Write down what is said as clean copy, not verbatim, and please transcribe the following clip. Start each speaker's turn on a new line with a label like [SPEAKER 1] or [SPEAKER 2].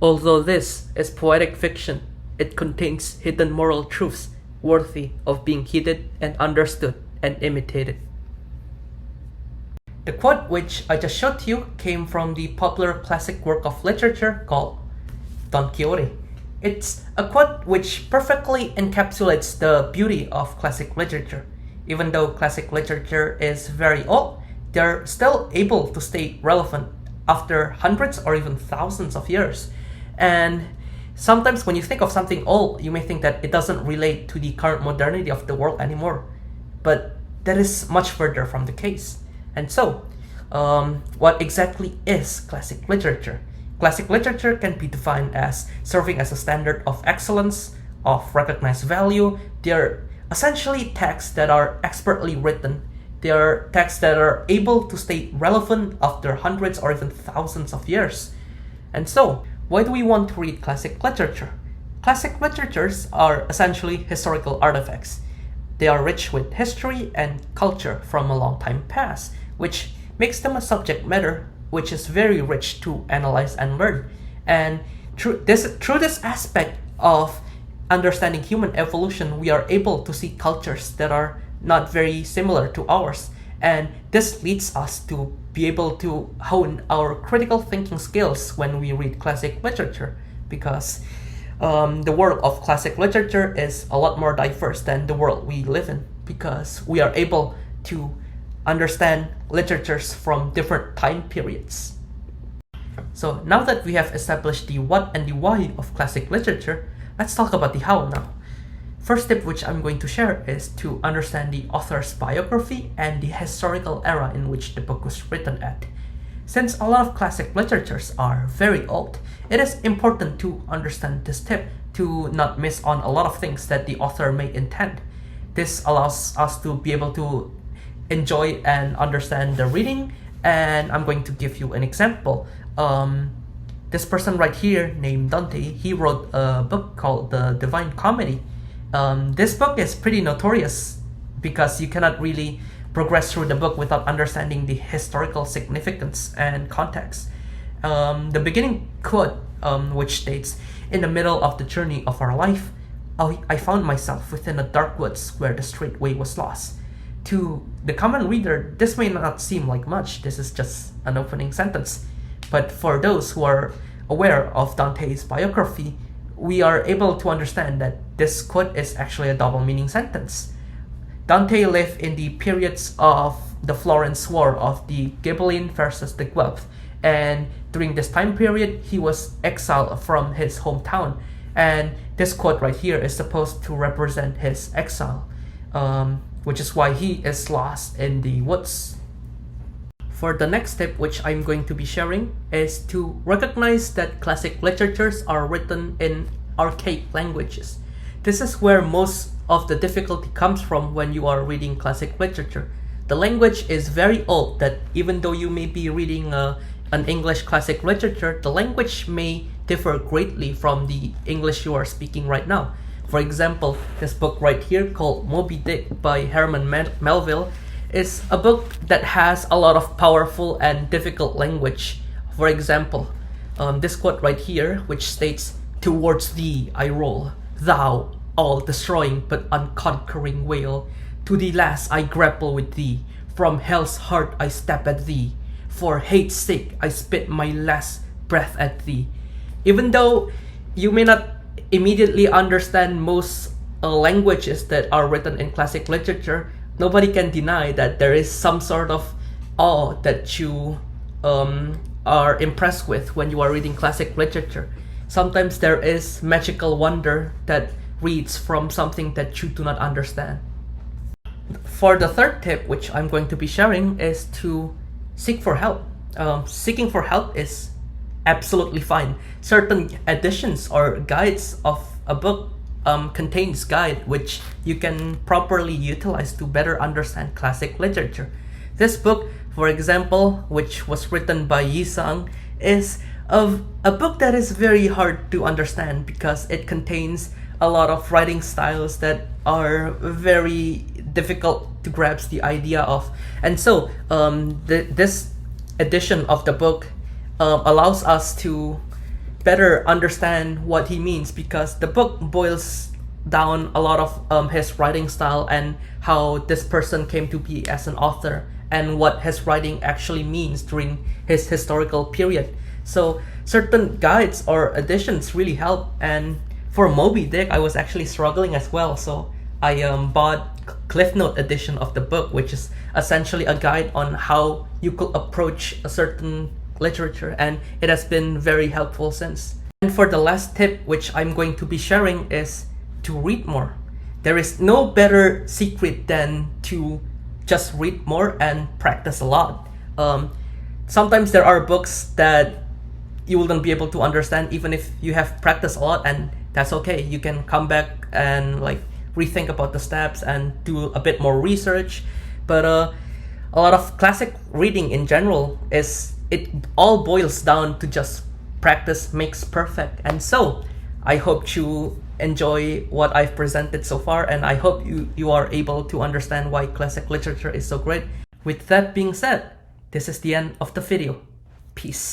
[SPEAKER 1] Although this is poetic fiction, it contains hidden moral truths worthy of being heeded and understood and imitated. The quote which I just showed to you came from the popular classic work of literature called Don Quixote. It's a quote which perfectly encapsulates the beauty of classic literature. Even though classic literature is very old, they're still able to stay relevant after hundreds or even thousands of years. And sometimes when you think of something old, you may think that it doesn't relate to the current modernity of the world anymore. But that is much further from the case. And so, what exactly is classic literature? Classic literature can be defined as serving as a standard of excellence, of recognized value. They're essentially texts that are expertly written. They are texts that are able to stay relevant after hundreds or even thousands of years. And so, why do we want to read classic literature? Classic literatures are essentially historical artifacts. They are rich with history and culture from a long time past, which makes them a subject matter which is very rich to analyze and learn. And through this aspect of understanding human evolution, we are able to see cultures that are not very similar to ours. And this leads us to be able to hone our critical thinking skills when we read classic literature, because the world of classic literature is a lot more diverse than the world we live in, because we are able to understand literatures from different time periods. So now that we have established the what and the why of classic literature, let's talk about the how now. First tip which I'm going to share is to understand the author's biography and the historical era in which the book was written at. Since a lot of classic literatures are very old, it is important to understand this tip to not miss on a lot of things that the author may intend. This allows us to be able to enjoy and understand the reading, and I'm going to give you an example. This person right here named Dante, he wrote a book called The Divine Comedy. This book is pretty notorious because you cannot really progress through the book without understanding the historical significance and context. The beginning quote, which states, "In the middle of the journey of our life, I found myself within a dark woods where the straight way was lost." To the common reader, this may not seem like much. This is just an opening sentence. But for those who are aware of Dante's biography, we are able to understand that this quote is actually a double meaning sentence. Dante lived in the periods of the Florence War of the Ghibelline versus the Guelph, and during this time period, he was exiled from his hometown. And this quote right here is supposed to represent his exile, which is why he is lost in the woods. For the next tip, which I'm going to be sharing, is to recognize that classic literatures are written in archaic languages. This is where most of the difficulty comes from when you are reading classic literature. The language is very old, that even though you may be reading an English classic literature, the language may differ greatly from the English you are speaking right now. For example, this book right here called Moby Dick by Herman Melville is a book that has a lot of powerful and difficult language. For example, this quote right here, which states, "Towards thee I roll, thou all-destroying but unconquering whale. To the last I grapple with thee, from hell's heart I step at thee. For hate's sake I spit my last breath at thee." Even though you may not immediately understand most languages that are written in classic literature, nobody can deny that there is some sort of awe that you are impressed with when you are reading classic literature. Sometimes there is magical wonder that reads from something that you do not understand. For the third tip, which I'm going to be sharing, is to seek for help. Seeking for help is absolutely fine. Certain editions or guides of a book contains guide which you can properly utilize to better understand classic literature. This book, for example, which was written by Yi Sang, is a book that is very hard to understand because it contains a lot of writing styles that are very difficult to grasp the idea of. And so this edition of the book allows us to better understand what he means, because the book boils down a lot of his writing style and how this person came to be as an author and what his writing actually means during his historical period. So certain guides or editions really help. And for Moby Dick, I was actually struggling as well. So I bought Cliff Note edition of the book, which is essentially a guide on how you could approach a certain literature, and it has been very helpful since. And for the last tip, which I'm going to be sharing, is to read more. There is no better secret than to just read more and practice a lot. Sometimes there are books that you wouldn't be able to understand even if you have practiced a lot, and that's okay. You can come back and like rethink about the steps and do a bit more research. But a lot of classic reading in general it all boils down to just practice makes perfect. And so I hope you enjoy what I've presented so far, and I hope you are able to understand why classic literature is so great. With that being said, this is the end of the video. Peace.